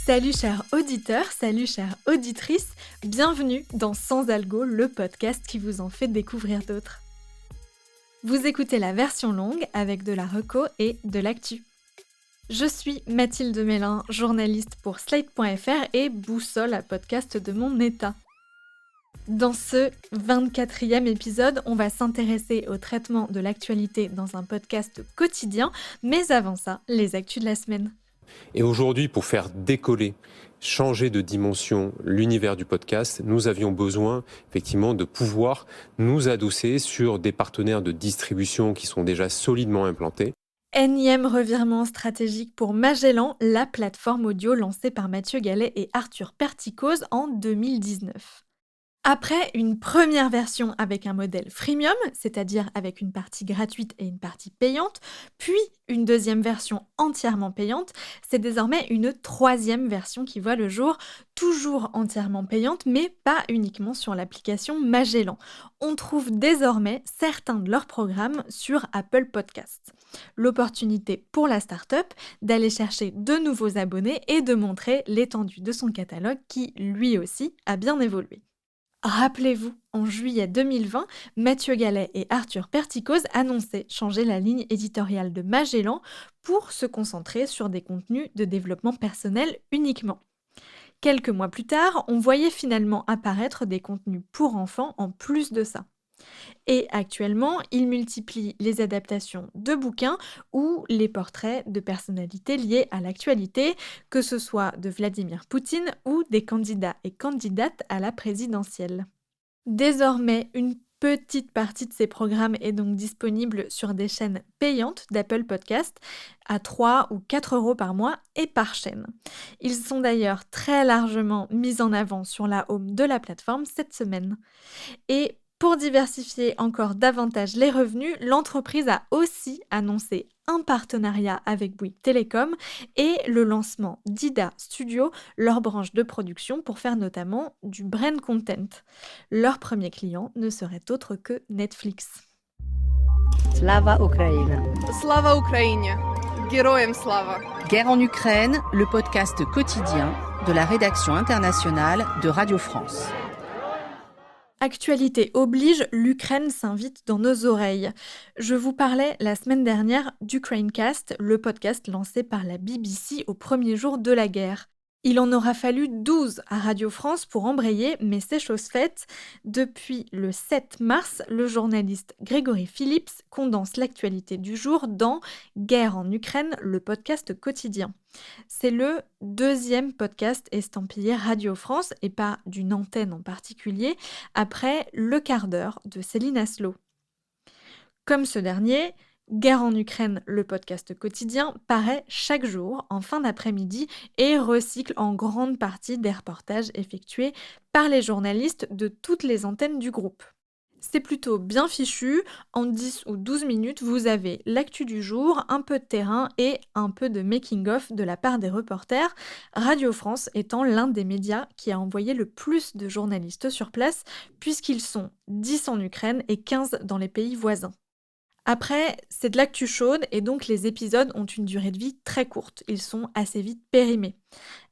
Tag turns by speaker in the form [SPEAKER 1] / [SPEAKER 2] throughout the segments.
[SPEAKER 1] Salut chers auditeurs, salut chères auditrices, bienvenue dans Sans Algo, le podcast qui vous en fait découvrir d'autres. Vous écoutez la version longue avec de la reco et de l'actu. Je suis Mathilde Mélin, journaliste pour Slate.fr et boussole à podcast de mon état. Dans ce 24e épisode, on va s'intéresser au traitement de l'actualité dans un podcast quotidien, mais avant ça, les actus de la semaine.
[SPEAKER 2] Et aujourd'hui, pour faire décoller, changer de dimension l'univers du podcast, nous avions besoin effectivement de pouvoir nous adosser sur des partenaires de distribution qui sont déjà solidement implantés.
[SPEAKER 1] Énième revirement stratégique pour Magellan, la plateforme audio lancée par Mathieu Gallet et Arthur Perticoz en 2019. Après une première version avec un modèle freemium, c'est-à-dire avec une partie gratuite et une partie payante, puis une deuxième version entièrement payante, c'est désormais une troisième version qui voit le jour, toujours entièrement payante, mais pas uniquement sur l'application Magellan. On trouve désormais certains de leurs programmes sur Apple Podcasts. L'opportunité pour la start-up d'aller chercher de nouveaux abonnés et de montrer l'étendue de son catalogue qui, lui aussi, a bien évolué. Rappelez-vous, en juillet 2020, Mathieu Gallet et Arthur Perticoz annonçaient changer la ligne éditoriale de Magellan pour se concentrer sur des contenus de développement personnel uniquement. Quelques mois plus tard, on voyait finalement apparaître des contenus pour enfants en plus de ça. Et actuellement, il multiplie les adaptations de bouquins ou les portraits de personnalités liées à l'actualité, que ce soit de Vladimir Poutine ou des candidats et candidates à la présidentielle. Désormais, une petite partie de ces programmes est donc disponible sur des chaînes payantes d'Apple Podcasts à 3 ou 4 euros par mois et par chaîne. Ils sont d'ailleurs très largement mis en avant sur la home de la plateforme cette semaine. Et pour diversifier encore davantage les revenus, l'entreprise a aussi annoncé un partenariat avec Bouygues Telecom et le lancement d'IDA Studio, leur branche de production pour faire notamment du brand content. Leur premier client ne serait autre que Netflix.
[SPEAKER 3] Slava Ukraine.
[SPEAKER 4] Slava Ukraine. Героям слава.
[SPEAKER 3] Guerre en Ukraine, le podcast quotidien de la rédaction internationale de Radio France.
[SPEAKER 1] Actualité oblige, l'Ukraine s'invite dans nos oreilles. Je vous parlais la semaine dernière d'Ukrainecast, le podcast lancé par la BBC au premier jour de la guerre. Il en aura fallu 12 à Radio France pour embrayer, mais c'est chose faite. Depuis le 7 mars, le journaliste Grégory Phillips condense l'actualité du jour dans Guerre en Ukraine, le podcast quotidien. C'est le deuxième podcast estampillé Radio France, et pas d'une antenne en particulier, après Le Quart d'heure de Céline Aslo. Comme ce dernier, Guerre en Ukraine, le podcast quotidien, paraît chaque jour en fin d'après-midi et recycle en grande partie des reportages effectués par les journalistes de toutes les antennes du groupe. C'est plutôt bien fichu, en 10 ou 12 minutes, vous avez l'actu du jour, un peu de terrain et un peu de making-of de la part des reporters, Radio France étant l'un des médias qui a envoyé le plus de journalistes sur place, puisqu'ils sont 10 en Ukraine et 15 dans les pays voisins. Après, c'est de l'actu chaude et donc les épisodes ont une durée de vie très courte. Ils sont assez vite périmés.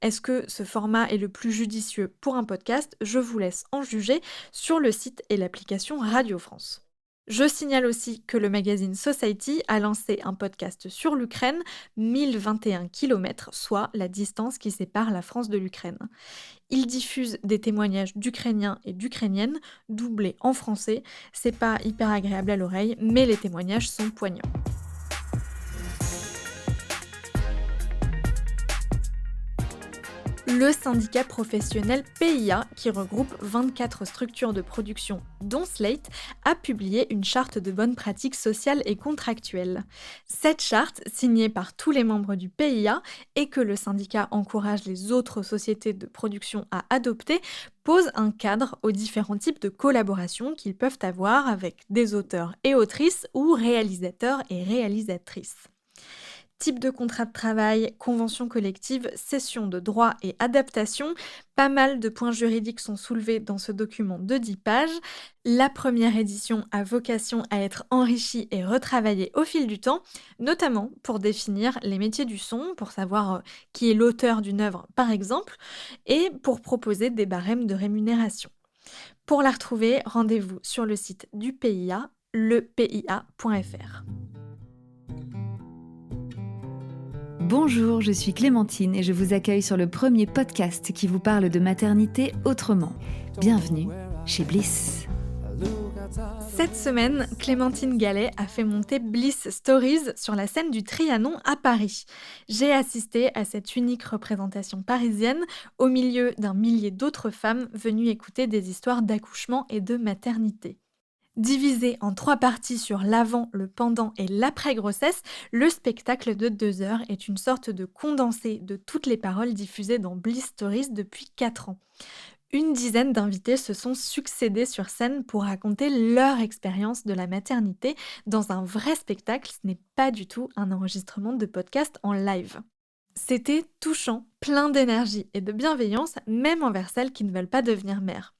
[SPEAKER 1] Est-ce que ce format est le plus judicieux pour un podcast ? Je vous laisse en juger sur le site et l'application Radio France. Je signale aussi que le magazine Society a lancé un podcast sur l'Ukraine, 1021 km, soit la distance qui sépare la France de l'Ukraine. Il diffuse des témoignages d'Ukrainiens et d'Ukrainiennes, doublés en français. C'est pas hyper agréable à l'oreille, mais les témoignages sont poignants. Le syndicat professionnel PIA, qui regroupe 24 structures de production dont Slate, a publié une charte de bonnes pratiques sociales et contractuelles. Cette charte, signée par tous les membres du PIA et que le syndicat encourage les autres sociétés de production à adopter, pose un cadre aux différents types de collaborations qu'ils peuvent avoir avec des auteurs et autrices ou réalisateurs et réalisatrices. Type de contrat de travail, convention collective, cession de droits et adaptation. Pas mal de points juridiques sont soulevés dans ce document de 10 pages. La première édition a vocation à être enrichie et retravaillée au fil du temps, notamment pour définir les métiers du son, pour savoir qui est l'auteur d'une œuvre par exemple, et pour proposer des barèmes de rémunération. Pour la retrouver, rendez-vous sur le site du PIA, lepia.fr.
[SPEAKER 5] Bonjour, je suis Clémentine et je vous accueille sur le premier podcast qui vous parle de maternité autrement. Bienvenue chez Bliss.
[SPEAKER 1] Cette semaine, Clémentine Gallet a fait monter Bliss Stories sur la scène du Trianon à Paris. J'ai assisté à cette unique représentation parisienne au milieu d'un millier d'autres femmes venues écouter des histoires d'accouchement et de maternité. Divisé en 3 parties sur l'avant, le pendant et l'après-grossesse, le spectacle de 2 heures est une sorte de condensé de toutes les paroles diffusées dans Bliss Stories depuis 4 ans. Une dizaine d'invités se sont succédés sur scène pour raconter leur expérience de la maternité dans un vrai spectacle, ce n'est pas du tout un enregistrement de podcast en live. C'était touchant, plein d'énergie et de bienveillance, même envers celles qui ne veulent pas devenir mères.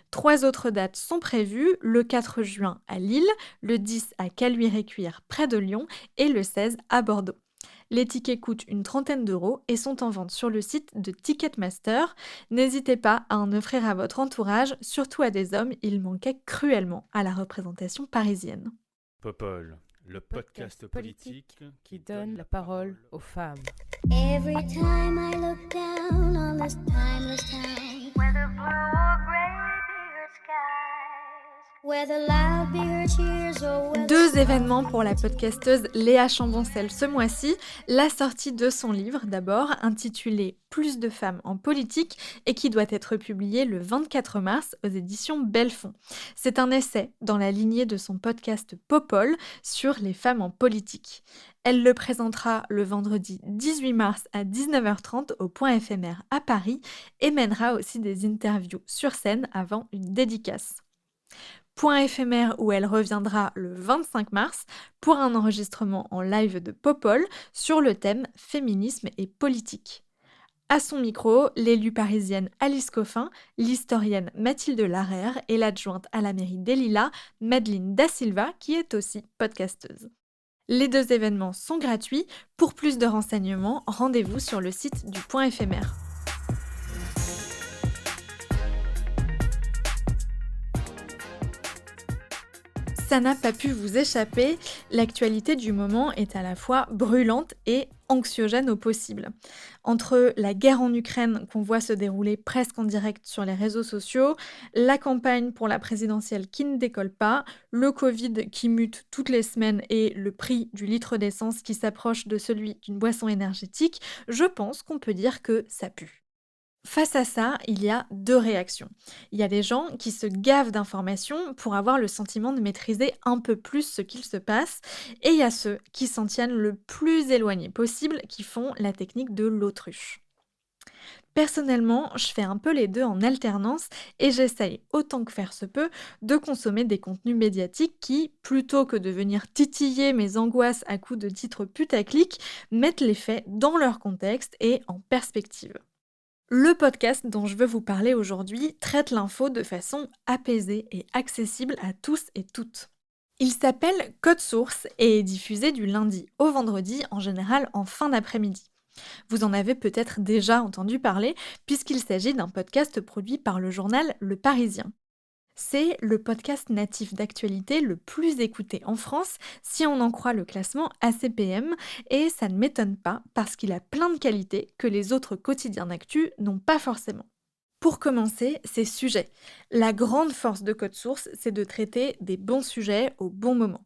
[SPEAKER 1] 3 autres dates sont prévues, le 4 juin à Lille, le 10 à Caluire-et-Cuire près de Lyon et le 16 à Bordeaux. Les tickets coûtent une trentaine d'euros et sont en vente sur le site de Ticketmaster. N'hésitez pas à en offrir à votre entourage, surtout à des hommes, il manquait cruellement à la représentation parisienne.
[SPEAKER 6] Popol, le podcast politique
[SPEAKER 3] qui donne la parole aux femmes.
[SPEAKER 7] Every time I look down on this timeless town, whether blue or gray, bigger skies, whether loud, bigger cheers or whether
[SPEAKER 1] 2 événements pour la podcasteuse Léa Chamboncel ce mois-ci. La sortie de son livre d'abord, intitulé « Plus de femmes en politique » et qui doit être publié le 24 mars aux éditions Belfond. C'est un essai dans la lignée de son podcast Popol sur les femmes en politique. Elle le présentera le vendredi 18 mars à 19h30 au Point éphémère à Paris et mènera aussi des interviews sur scène avant une dédicace. Point éphémère où elle reviendra le 25 mars pour un enregistrement en live de Popol sur le thème féminisme et politique. À son micro, l'élue parisienne Alice Coffin, l'historienne Mathilde Larère et l'adjointe à la mairie des Lilas, Madeleine Da Silva, qui est aussi podcasteuse. Les 2 événements sont gratuits. Pour plus de renseignements, rendez-vous sur le site du Point éphémère. Ça n'a pas pu vous échapper, l'actualité du moment est à la fois brûlante et anxiogène au possible. Entre la guerre en Ukraine qu'on voit se dérouler presque en direct sur les réseaux sociaux, la campagne pour la présidentielle qui ne décolle pas, le Covid qui mute toutes les semaines et le prix du litre d'essence qui s'approche de celui d'une boisson énergétique, je pense qu'on peut dire que ça pue. Face à ça, il y a 2 réactions. Il y a des gens qui se gavent d'informations pour avoir le sentiment de maîtriser un peu plus ce qu'il se passe, et il y a ceux qui s'en tiennent le plus éloignés possible, qui font la technique de l'autruche. Personnellement, je fais un peu les 2 en alternance et j'essaye, autant que faire se peut, de consommer des contenus médiatiques qui, plutôt que de venir titiller mes angoisses à coups de titres putaclic, mettent les faits dans leur contexte et en perspective. Le podcast dont je veux vous parler aujourd'hui traite l'info de façon apaisée et accessible à tous et toutes. Il s'appelle Code Source et est diffusé du lundi au vendredi, en général en fin d'après-midi. Vous en avez peut-être déjà entendu parler puisqu'il s'agit d'un podcast produit par le journal Le Parisien. C'est le podcast natif d'actualité le plus écouté en France si on en croit le classement ACPM et ça ne m'étonne pas parce qu'il a plein de qualités que les autres quotidiens d'actu n'ont pas forcément. Pour commencer, ces sujets. La grande force de Code Source, c'est de traiter des bons sujets au bon moment.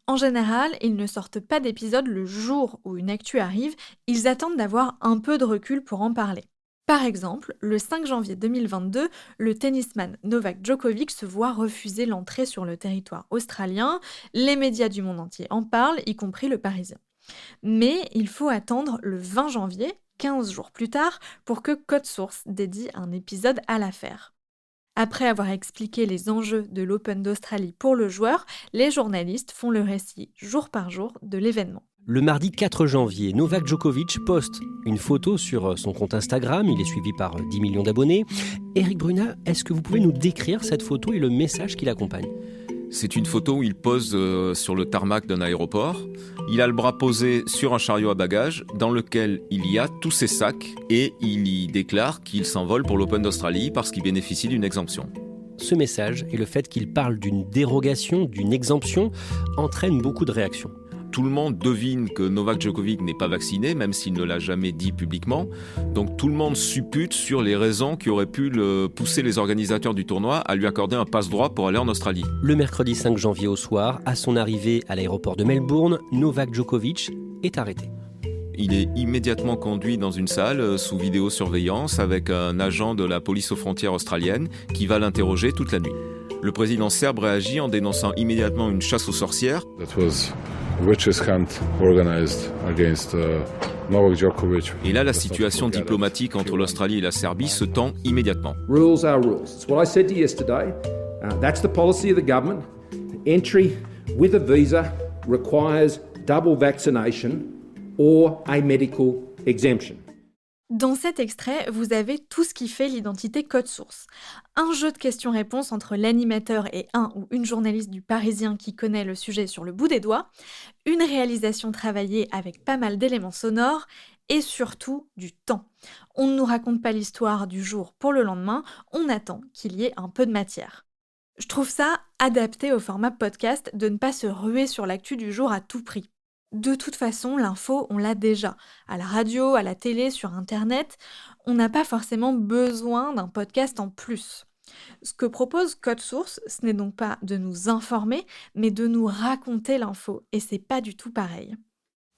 [SPEAKER 1] En général, ils ne sortent pas d'épisodes le jour où une actu arrive, ils attendent d'avoir un peu de recul pour en parler. Par exemple, le 5 janvier 2022, le tennisman Novak Djokovic se voit refuser l'entrée sur le territoire australien. Les médias du monde entier en parlent, y compris Le Parisien. Mais il faut attendre le 20 janvier, 15 jours plus tard, pour que Code Source dédie un épisode à l'affaire. Après avoir expliqué les enjeux de l'Open d'Australie pour le joueur, les journalistes font le récit jour par jour de l'événement.
[SPEAKER 8] Le mardi 4 janvier, Novak Djokovic poste une photo sur son compte Instagram. Il est suivi par 10 millions d'abonnés. Éric Brunat, est-ce que vous pouvez nous décrire cette photo et le message qui l'accompagne ?
[SPEAKER 9] C'est une photo où il pose sur le tarmac d'un aéroport. Il a le bras posé sur un chariot à bagages dans lequel il y a tous ses sacs et il y déclare qu'il s'envole pour l'Open d'Australie parce qu'il bénéficie d'une exemption.
[SPEAKER 8] Ce message et le fait qu'il parle d'une dérogation, d'une exemption, entraînent beaucoup de réactions.
[SPEAKER 9] Tout le monde devine que Novak Djokovic n'est pas vacciné, même s'il ne l'a jamais dit publiquement. Donc tout le monde suppute sur les raisons qui auraient pu pousser les organisateurs du tournoi à lui accorder un passe-droit pour aller en Australie.
[SPEAKER 8] Le mercredi 5 janvier au soir, à son arrivée à l'aéroport de Melbourne, Novak Djokovic est arrêté.
[SPEAKER 9] Il est immédiatement conduit dans une salle sous vidéosurveillance avec un agent de la police aux frontières australienne qui va l'interroger toute la nuit. Le président serbe réagit en dénonçant immédiatement une chasse aux sorcières. Et là, la situation diplomatique entre l'Australie et la Serbie se tend immédiatement.
[SPEAKER 10] Rules are rules. It's what I said to you yesterday. That's the policy of the government. Entry with a visa requires double vaccination or a medical exemption.
[SPEAKER 1] Dans cet extrait, vous avez tout ce qui fait l'identité Code Source. Un jeu de questions-réponses entre l'animateur et un ou une journaliste du Parisien qui connaît le sujet sur le bout des doigts, une réalisation travaillée avec pas mal d'éléments sonores et surtout du temps. On ne nous raconte pas l'histoire du jour pour le lendemain, on attend qu'il y ait un peu de matière. Je trouve ça adapté au format podcast de ne pas se ruer sur l'actu du jour à tout prix. De toute façon, l'info, on l'a déjà. À la radio, à la télé, sur Internet, on n'a pas forcément besoin d'un podcast en plus. Ce que propose Code Source, ce n'est donc pas de nous informer, mais de nous raconter l'info, et c'est pas du tout pareil.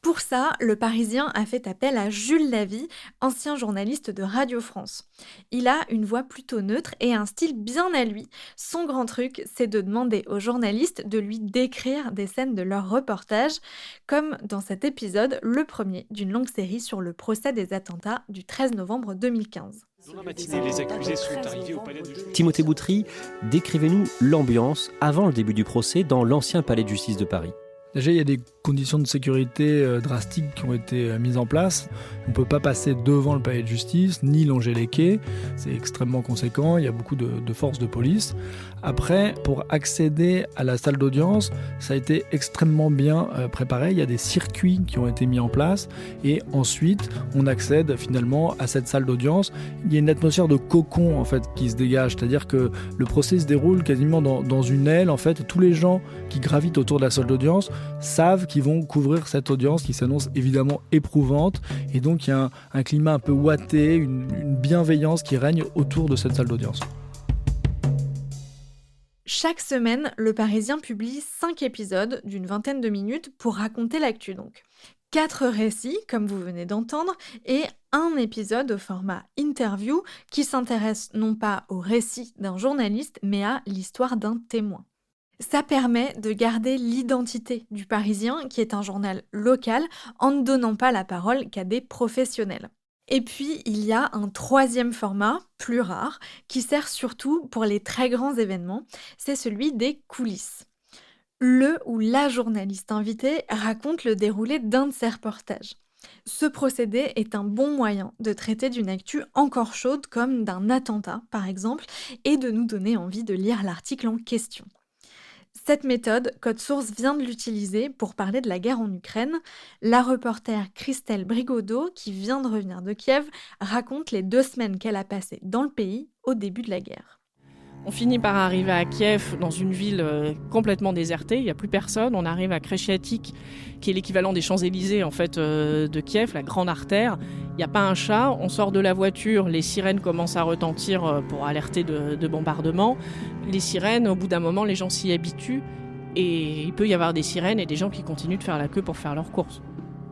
[SPEAKER 1] Pour ça, le Parisien a fait appel à Jules Lavie, ancien journaliste de Radio France. Il a une voix plutôt neutre et un style bien à lui. Son grand truc, c'est de demander aux journalistes de lui décrire des scènes de leur reportage, comme dans cet épisode, le premier d'une longue série sur le procès des attentats du 13 novembre 2015.
[SPEAKER 6] Dans la matinée, les accusés sont arrivés au palais de justice.
[SPEAKER 8] Timothée Boutry, décrivez-nous l'ambiance avant le début du procès dans l'ancien palais de justice de Paris.
[SPEAKER 11] Déjà, il y a des conditions de sécurité drastiques qui ont été mises en place. On ne peut pas passer devant le palais de justice, ni longer les quais. C'est extrêmement conséquent, il y a beaucoup de forces de police. Après, pour accéder à la salle d'audience, ça a été extrêmement bien préparé. Il y a des circuits qui ont été mis en place. Et ensuite, on accède finalement à cette salle d'audience. Il y a une atmosphère de cocon en fait, qui se dégage. C'est-à-dire que le procès se déroule quasiment dans une aile. En fait, tous les gens qui gravitent autour de la salle d'audience savent qu'ils vont couvrir cette audience qui s'annonce évidemment éprouvante. Et donc, il y a un climat un peu ouaté, une bienveillance qui règne autour de cette salle d'audience.
[SPEAKER 1] Chaque semaine, Le Parisien publie 5 épisodes d'une vingtaine de minutes pour raconter l'actu donc. 4 récits, comme vous venez d'entendre, et un épisode au format interview qui s'intéresse non pas au récit d'un journaliste, mais à l'histoire d'un témoin. Ça permet de garder l'identité du Parisien, qui est un journal local, en ne donnant pas la parole qu'à des professionnels. Et puis, il y a un 3e format, plus rare, qui sert surtout pour les très grands événements, c'est celui des coulisses. Le ou la journaliste invitée raconte le déroulé d'un de ses reportages. Ce procédé est un bon moyen de traiter d'une actu encore chaude comme d'un attentat, par exemple, et de nous donner envie de lire l'article en question. Cette méthode, Code Source vient de l'utiliser pour parler de la guerre en Ukraine. La reporter Christelle Brigodeau, qui vient de revenir de Kiev, raconte les 2 semaines qu'elle a passées dans le pays au début de la guerre.
[SPEAKER 12] On finit par arriver à Kiev, dans une ville complètement désertée, il n'y a plus personne. On arrive à Kreshchatyk, qui est l'équivalent des Champs-Élysées en fait, de Kiev, la grande artère. Il n'y a pas un chat, on sort de la voiture, les sirènes commencent à retentir pour alerter de bombardements. Les sirènes, au bout d'un moment, les gens s'y habituent et il peut y avoir des sirènes et des gens qui continuent de faire la queue pour faire leurs courses.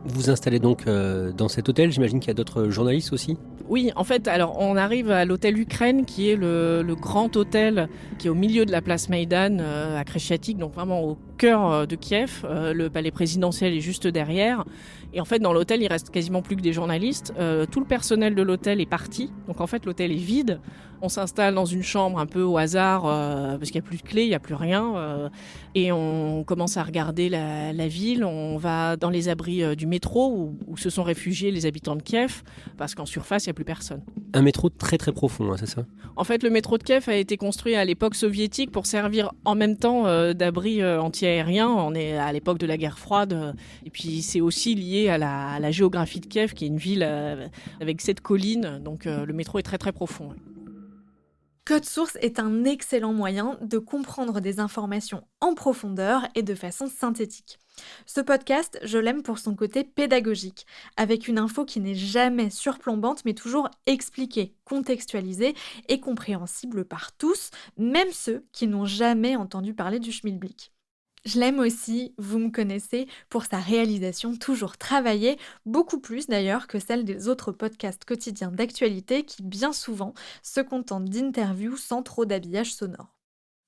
[SPEAKER 8] Vous vous installez donc dans cet hôtel, j'imagine qu'il y a d'autres journalistes aussi ?
[SPEAKER 12] Oui, en fait, alors on arrive à l'hôtel Ukraine, qui est le grand hôtel qui est au milieu de la place Maïdan à Kreshchatyk, donc vraiment au cœur de Kiev. Le palais présidentiel est juste derrière. Et en fait, dans l'hôtel, il reste quasiment plus que des journalistes. Tout le personnel de l'hôtel est parti. Donc en fait, l'hôtel est vide. On s'installe dans une chambre un peu au hasard parce qu'il n'y a plus de clé, il n'y a plus rien. Et on commence à regarder la ville. On va dans les abris du métro où se sont réfugiés les habitants de Kiev parce qu'en surface, il n'y a plus personne.
[SPEAKER 8] Un métro très très profond, hein, c'est ça ?
[SPEAKER 12] En fait, le métro de Kiev a été construit à l'époque soviétique pour servir en même temps d'abri anti-aérien. On est à l'époque de la guerre froide. Et puis, c'est aussi lié à la géographie de Kiev, qui est une ville avec 7 collines. Donc, le métro est très très profond.
[SPEAKER 1] Code Source est un excellent moyen de comprendre des informations en profondeur et de façon synthétique. Ce podcast, je l'aime pour son côté pédagogique, avec une info qui n'est jamais surplombante mais toujours expliquée, contextualisée et compréhensible par tous, même ceux qui n'ont jamais entendu parler du schmilblick. Je l'aime aussi, vous me connaissez, pour sa réalisation toujours travaillée, beaucoup plus d'ailleurs que celle des autres podcasts quotidiens d'actualité qui bien souvent se contentent d'interviews sans trop d'habillage sonore.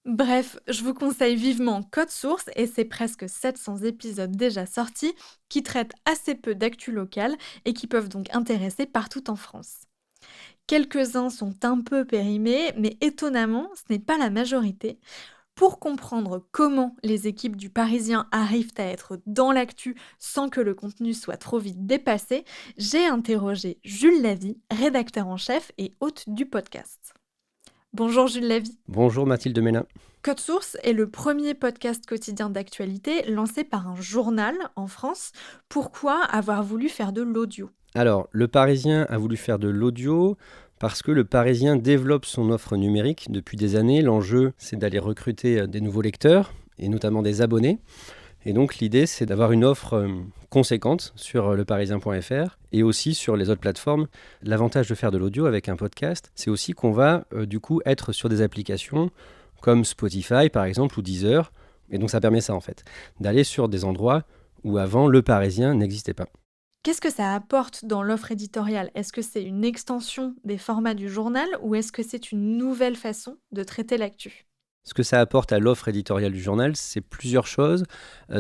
[SPEAKER 1] Bref, je vous conseille vivement Code Source et ses presque 700 épisodes déjà sortis qui traitent assez peu d'actu locale et qui peuvent donc intéresser partout en France. Quelques-uns sont un peu périmés, mais étonnamment, ce n'est pas la majorité. Pour comprendre comment les équipes du Parisien arrivent à être dans l'actu sans que le contenu soit trop vite dépassé, j'ai interrogé Jules Lavie, rédacteur en chef et hôte du podcast. Bonjour Jules Lavie.
[SPEAKER 8] Bonjour Mathilde Mélin.
[SPEAKER 1] Code Source est le premier podcast quotidien d'actualité lancé par un journal en France. Pourquoi avoir voulu faire de l'audio ?
[SPEAKER 8] Alors, le Parisien a voulu faire de l'audio parce que le Parisien développe son offre numérique depuis des années. L'enjeu, c'est d'aller recruter des nouveaux lecteurs et notamment des abonnés. Et donc, l'idée, c'est d'avoir une offre conséquente sur leparisien.fr et aussi sur les autres plateformes. L'avantage de faire de l'audio avec un podcast, c'est aussi qu'on va du coup être sur des applications comme Spotify, par exemple, ou Deezer. Et donc, ça permet ça, en fait, d'aller sur des endroits où avant, le Parisien n'existait pas.
[SPEAKER 1] Qu'est-ce que ça apporte dans l'offre éditoriale ? Est-ce que c'est une extension des formats du journal ou est-ce que c'est une nouvelle façon de traiter l'actu ?
[SPEAKER 8] Ce que ça apporte à l'offre éditoriale du journal, c'est plusieurs choses.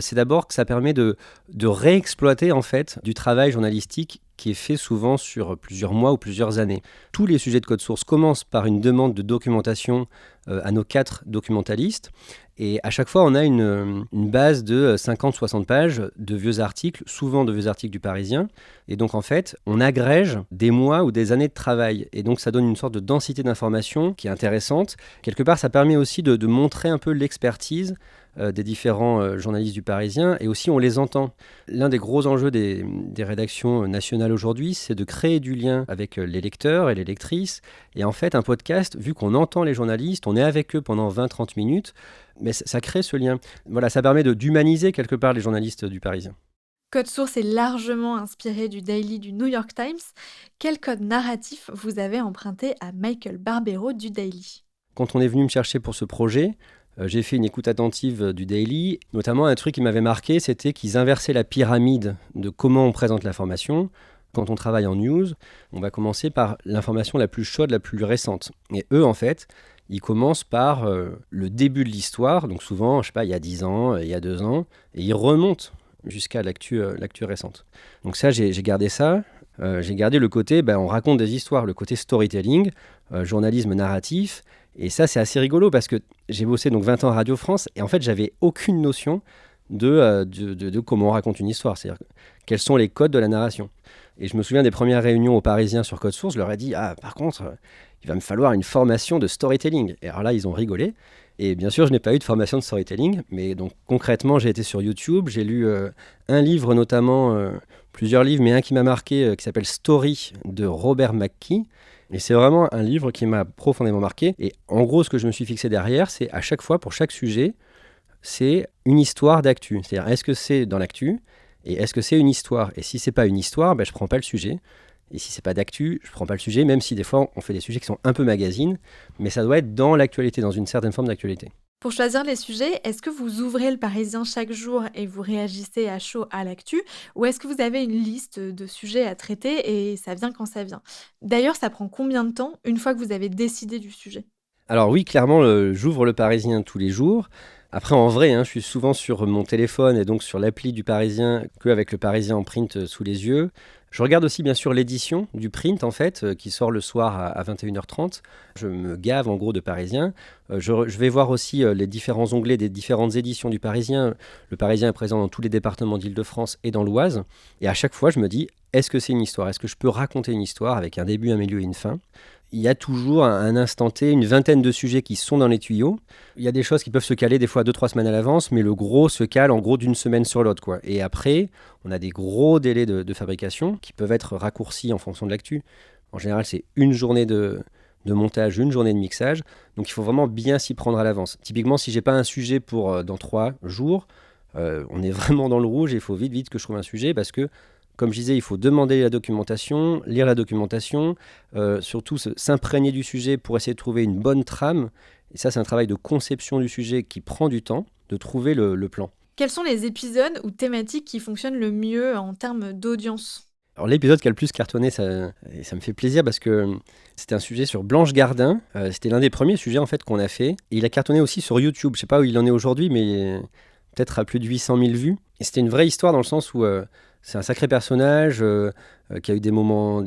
[SPEAKER 8] C'est d'abord que ça permet de réexploiter en fait du travail journalistique qui est fait souvent sur plusieurs mois ou plusieurs années. Tous les sujets de Code Source commencent par une demande de documentation à nos 4 documentalistes. Et à chaque fois, on a une base de 50-60 pages de vieux articles, souvent de vieux articles du Parisien. Et donc, en fait, on agrège des mois ou des années de travail. Et donc, ça donne une sorte de densité d'informations qui est intéressante. Quelque part, ça permet aussi de montrer un peu l'expertise des différents journalistes du Parisien, et aussi on les entend. L'un des gros enjeux des rédactions nationales aujourd'hui, c'est de créer du lien avec les lecteurs et les lectrices. Et en fait, un podcast, vu qu'on entend les journalistes, on est avec eux pendant 20-30 minutes, mais ça crée ce lien. Voilà, ça permet d'humaniser quelque part les journalistes du Parisien.
[SPEAKER 1] Code Source est largement inspiré du Daily du New York Times. Quel code narratif vous avez emprunté à Michael Barbero du Daily ?
[SPEAKER 8] Quand on est venu me chercher pour ce projet, j'ai fait une écoute attentive du Daily. Notamment, un truc qui m'avait marqué, c'était qu'ils inversaient la pyramide de comment on présente l'information. Quand on travaille en news, on va commencer par l'information la plus chaude, la plus récente. Et eux, en fait, ils commencent par le début de l'histoire. Donc souvent, je sais pas, il y a 10 ans, il y a 2 ans. Et ils remontent jusqu'à l'actu récente. Donc ça, j'ai gardé ça. J'ai gardé le côté, on raconte des histoires, le côté storytelling, journalisme narratif. Et ça, c'est assez rigolo parce que j'ai bossé donc 20 ans à Radio France et en fait, j'avais aucune notion de comment on raconte une histoire. C'est-à-dire quels sont les codes de la narration. Et je me souviens des premières réunions aux Parisiens sur Code Source, je leur ai dit « Ah, par contre, il va me falloir une formation de storytelling. » Et alors là, ils ont rigolé. Et bien sûr, je n'ai pas eu de formation de storytelling, mais donc concrètement, j'ai été sur YouTube, j'ai lu un livre notamment, plusieurs livres, mais un qui m'a marqué, qui s'appelle « Story » de Robert McKee. Et c'est vraiment un livre qui m'a profondément marqué. Et en gros, ce que je me suis fixé derrière, c'est à chaque fois, pour chaque sujet, c'est une histoire d'actu. C'est-à-dire, est-ce que c'est dans l'actu et est-ce que c'est une histoire ? Et si c'est pas une histoire, je ne prends pas le sujet. Et si c'est pas d'actu, je ne prends pas le sujet, même si des fois, on fait des sujets qui sont un peu magazines. Mais ça doit être dans l'actualité, dans une certaine forme d'actualité.
[SPEAKER 1] Pour choisir les sujets, est-ce que vous ouvrez Le Parisien chaque jour et vous réagissez à chaud à l'actu? Ou est-ce que vous avez une liste de sujets à traiter et ça vient quand ça vient? D'ailleurs, ça prend combien de temps une fois que vous avez décidé du sujet?
[SPEAKER 8] Alors oui, clairement, j'ouvre Le Parisien tous les jours. Après, en vrai, je suis souvent sur mon téléphone et donc sur l'appli du Parisien qu'avec Le Parisien en print sous les yeux. Je regarde aussi bien sûr l'édition du print en fait, qui sort le soir à 21h30. Je me gave en gros de Parisien. Je vais voir aussi les différents onglets des différentes éditions du Parisien. Le Parisien est présent dans tous les départements d'Île-de-France et dans l'Oise. Et à chaque fois, je me dis, est-ce que c'est une histoire? Est-ce que je peux raconter une histoire avec un début, un milieu et une fin? Il y a toujours à un instant T une vingtaine de sujets qui sont dans les tuyaux. Il y a des choses qui peuvent se caler des fois 2-3 semaines à l'avance, mais le gros se cale en gros d'une semaine sur l'autre, quoi. Et après, on a des gros délais de fabrication qui peuvent être raccourcis en fonction de l'actu. En général, c'est une journée de montage, une journée de mixage. Donc il faut vraiment bien s'y prendre à l'avance. Typiquement, si j'ai pas un sujet pour dans 3 jours, on est vraiment dans le rouge et il faut vite que je trouve un sujet parce que comme je disais, il faut demander la documentation, lire la documentation, surtout s'imprégner du sujet pour essayer de trouver une bonne trame. Et ça, c'est un travail de conception du sujet qui prend du temps, de trouver le plan.
[SPEAKER 1] Quels sont les épisodes ou thématiques qui fonctionnent le mieux en termes d'audience?
[SPEAKER 8] Alors l'épisode qui a le plus cartonné, ça me fait plaisir parce que c'était un sujet sur Blanche Gardin. C'était l'un des premiers sujets en fait qu'on a fait. Et il a cartonné aussi sur YouTube. Je ne sais pas où il en est aujourd'hui, mais peut-être à plus de 800 000 vues. Et c'était une vraie histoire dans le sens où c'est un sacré personnage qui a eu des moments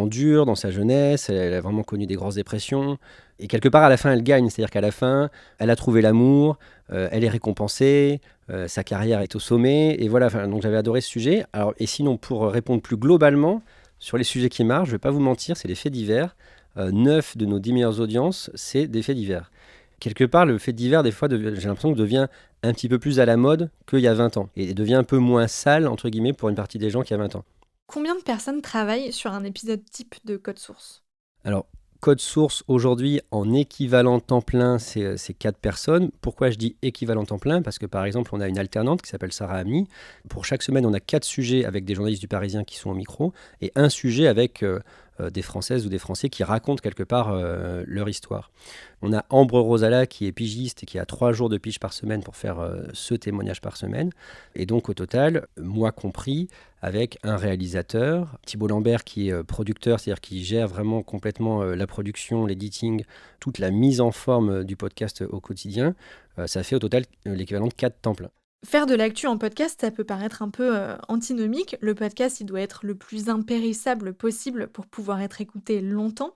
[SPEAKER 8] durs dans sa jeunesse. Elle a vraiment connu des grosses dépressions. Et quelque part, à la fin, elle gagne. C'est-à-dire qu'à la fin, elle a trouvé l'amour, elle est récompensée, sa carrière est au sommet. Et voilà, donc j'avais adoré ce sujet. Alors, et sinon, pour répondre plus globalement sur les sujets qui marchent, je ne vais pas vous mentir, c'est les faits divers. 9 de nos 10 meilleures audiences, c'est des faits divers. Quelque part, le fait divers, des fois, j'ai l'impression que devient un petit peu plus à la mode qu'il y a 20 ans. Et devient un peu moins sale, entre guillemets, pour une partie des gens qu'il y a 20 ans.
[SPEAKER 1] Combien de personnes travaillent sur un épisode type de Code Source?
[SPEAKER 8] Alors, Code Source, aujourd'hui, en équivalent temps plein, c'est 4 personnes. Pourquoi je dis équivalent temps plein? Parce que, par exemple, on a une alternante qui s'appelle Sarah Amni. Pour chaque semaine, on a 4 sujets avec des journalistes du Parisien qui sont au micro et un sujet avec des Françaises ou des Français qui racontent quelque part leur histoire. On a Ambre Rosala qui est pigiste et qui a 3 jours de pige par semaine pour faire ce témoignage par semaine. Et donc au total, moi compris, avec un réalisateur, Thibault Lambert qui est producteur, c'est-à-dire qui gère vraiment complètement la production, l'editing, toute la mise en forme du podcast au quotidien, ça fait au total l'équivalent de 4 temps plein.
[SPEAKER 1] Faire de l'actu en podcast, ça peut paraître un peu antinomique. Le podcast, il doit être le plus impérissable possible pour pouvoir être écouté longtemps.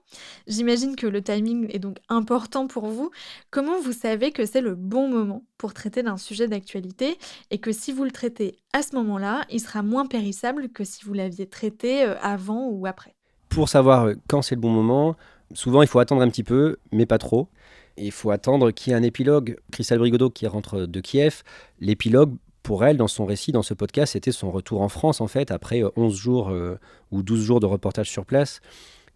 [SPEAKER 1] J'imagine que le timing est donc important pour vous. Comment vous savez que c'est le bon moment pour traiter d'un sujet d'actualité et que si vous le traitez à ce moment-là, il sera moins périssable que si vous l'aviez traité avant ou après?
[SPEAKER 8] Pour savoir quand c'est le bon moment, souvent il faut attendre un petit peu, mais pas trop. Et il faut attendre qu'il y ait un épilogue. Christelle Brigodeau qui rentre de Kiev, l'épilogue, pour elle, dans son récit, dans ce podcast, c'était son retour en France, en fait, après 11 jours ou 12 jours de reportage sur place.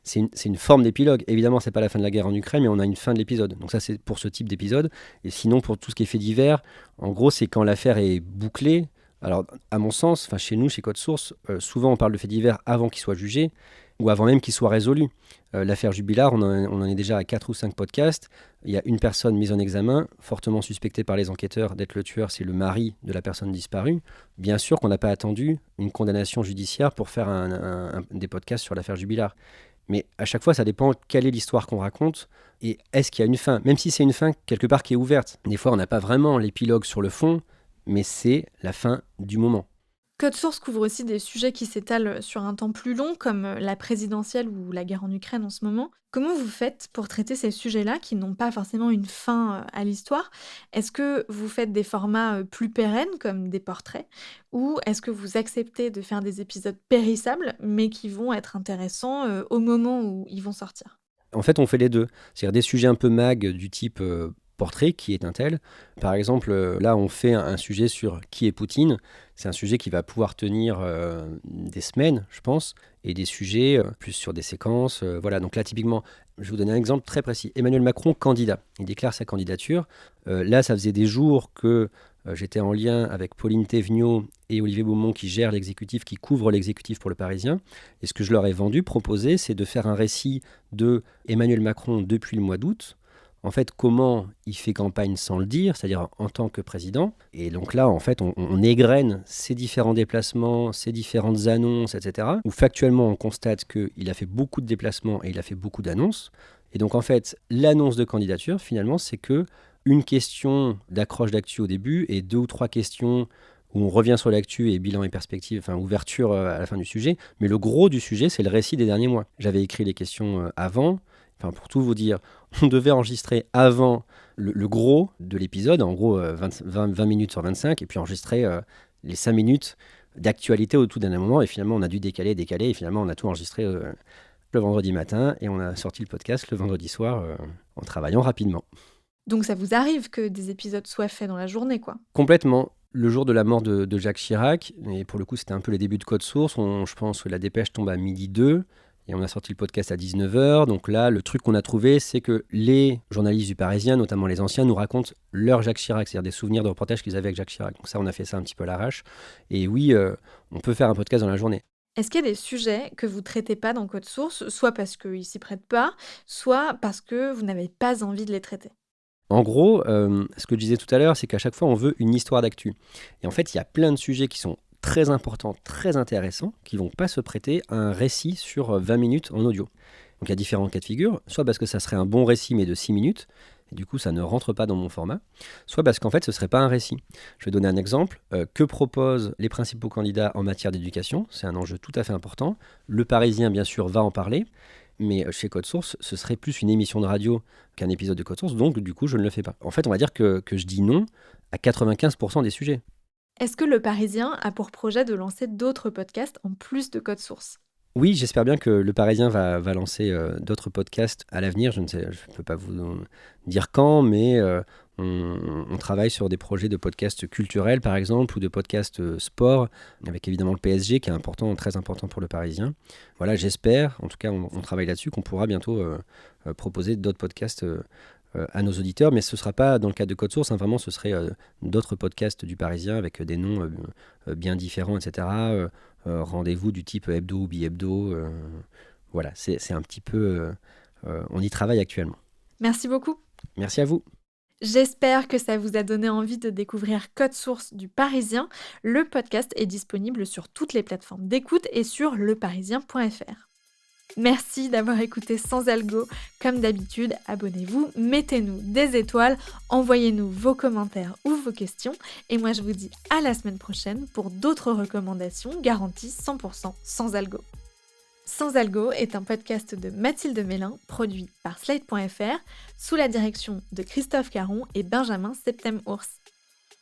[SPEAKER 8] C'est une forme d'épilogue. Évidemment, c'est pas la fin de la guerre en Ukraine, mais on a une fin de l'épisode. Donc ça, c'est pour ce type d'épisode. Et sinon, pour tout ce qui est fait divers, en gros, c'est quand l'affaire est bouclée. Alors, à mon sens, chez nous, chez Code Source, souvent on parle de faits divers avant qu'ils soient jugés ou avant même qu'ils soient résolus. L'affaire Jubilard, on en est déjà à 4 ou 5 podcasts. Il y a une personne mise en examen, fortement suspectée par les enquêteurs d'être le tueur, c'est le mari de la personne disparue. Bien sûr qu'on n'a pas attendu une condamnation judiciaire pour faire des podcasts sur l'affaire Jubilard. Mais à chaque fois, ça dépend quelle est l'histoire qu'on raconte et est-ce qu'il y a une fin. Même si c'est une fin quelque part qui est ouverte. Des fois, on n'a pas vraiment l'épilogue sur le fond, mais c'est la fin du moment.
[SPEAKER 1] Code Source couvre aussi des sujets qui s'étalent sur un temps plus long, comme la présidentielle ou la guerre en Ukraine en ce moment. Comment vous faites pour traiter ces sujets-là qui n'ont pas forcément une fin à l'histoire? Est-ce que vous faites des formats plus pérennes, comme des portraits, ou est-ce que vous acceptez de faire des épisodes périssables, mais qui vont être intéressants au moment où ils vont sortir?
[SPEAKER 8] En fait, on fait les deux. C'est-à-dire des sujets un peu mag du type portrait, qui est un tel. Par exemple, là, on fait un sujet sur qui est Poutine. C'est un sujet qui va pouvoir tenir des semaines, je pense, et des sujets plus sur des séquences. Voilà, donc là, typiquement, je vais vous donner un exemple très précis. Emmanuel Macron, candidat. Il déclare sa candidature. Là, ça faisait des jours que j'étais en lien avec Pauline Thévenot et Olivier Beaumont qui gèrent l'exécutif, qui couvrent l'exécutif pour le Parisien. Et ce que je leur ai proposé, c'est de faire un récit de Emmanuel Macron depuis le mois d'août, en fait, comment il fait campagne sans le dire, c'est-à-dire en tant que président. Et donc là, en fait, on égrène ses différents déplacements, ses différentes annonces, etc. Où factuellement, on constate qu'il a fait beaucoup de déplacements et il a fait beaucoup d'annonces. Et donc, en fait, l'annonce de candidature, finalement, c'est que une question d'accroche d'actu au début et 2 ou 3 questions où on revient sur l'actu et bilan et perspective, enfin ouverture à la fin du sujet. Mais le gros du sujet, c'est le récit des derniers mois. J'avais écrit les questions avant. Enfin, pour tout vous dire, on devait enregistrer avant le gros de l'épisode, en gros 20 minutes sur 25, et puis enregistrer les 5 minutes d'actualité au tout dernier moment. Et finalement, on a dû décaler, et finalement, on a tout enregistré le vendredi matin, et on a sorti le podcast le vendredi soir en travaillant rapidement.
[SPEAKER 1] Donc ça vous arrive que des épisodes soient faits dans la journée, quoi?
[SPEAKER 8] Complètement. Le jour de la mort de Jacques Chirac, et pour le coup, c'était un peu les débuts de Code Source, je pense que la dépêche tombe à 12h02. Et on a sorti le podcast à 19h. Donc là, le truc qu'on a trouvé, c'est que les journalistes du Parisien, notamment les anciens, nous racontent leur Jacques Chirac, c'est-à-dire des souvenirs de reportages qu'ils avaient avec Jacques Chirac. Donc ça, on a fait ça un petit peu à l'arrache. Et oui, on peut faire un podcast dans la journée.
[SPEAKER 1] Est-ce qu'il y a des sujets que vous ne traitez pas dans Code Source, soit parce qu'ils ne s'y prêtent pas, soit parce que vous n'avez pas envie de les traiter?
[SPEAKER 8] En gros, ce que je disais tout à l'heure, c'est qu'à chaque fois, on veut une histoire d'actu. Et en fait, il y a plein de sujets qui sont très importants, très intéressants, qui ne vont pas se prêter à un récit sur 20 minutes en audio. Donc il y a différents cas de figure, soit parce que ça serait un bon récit mais de 6 minutes, et du coup ça ne rentre pas dans mon format, soit parce qu'en fait ce ne serait pas un récit. Je vais donner un exemple. Que proposent les principaux candidats en matière d'éducation? C'est un enjeu tout à fait important. Le Parisien, bien sûr, va en parler, mais chez Code Source, ce serait plus une émission de radio qu'un épisode de Code Source, donc du coup je ne le fais pas. En fait, on va dire que je dis non à 95% des sujets.
[SPEAKER 1] Est-ce que Le Parisien a pour projet de lancer d'autres podcasts en plus de Code Source?
[SPEAKER 8] Oui, j'espère bien que Le Parisien va lancer d'autres podcasts à l'avenir. Je ne peux pas vous dire quand, mais on travaille sur des projets de podcasts culturels, par exemple, ou de podcasts sport, avec évidemment le PSG, qui est important, très important pour Le Parisien. Voilà, j'espère, en tout cas, on travaille là-dessus, qu'on pourra bientôt proposer d'autres podcasts à nos auditeurs, mais ce ne sera pas dans le cadre de Code Source, vraiment ce serait d'autres podcasts du Parisien avec des noms bien différents, etc. Rendez-vous du type hebdo ou bi-hebdo. Voilà, c'est un petit peu... on y travaille actuellement.
[SPEAKER 1] Merci beaucoup.
[SPEAKER 8] Merci à vous.
[SPEAKER 1] J'espère que ça vous a donné envie de découvrir Code Source du Parisien. Le podcast est disponible sur toutes les plateformes d'écoute et sur leparisien.fr. Merci d'avoir écouté Sans Algo. Comme d'habitude, abonnez-vous, mettez-nous des étoiles, envoyez-nous vos commentaires ou vos questions. Et moi, je vous dis à la semaine prochaine pour d'autres recommandations garanties 100% sans algo. Sans Algo est un podcast de Mathilde Mélin, produit par Slate.fr, sous la direction de Christophe Caron et Benjamin Septem-Ours.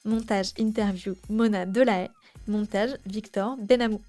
[SPEAKER 1] Montage interview Mona Delahaye, montage Victor Benamou.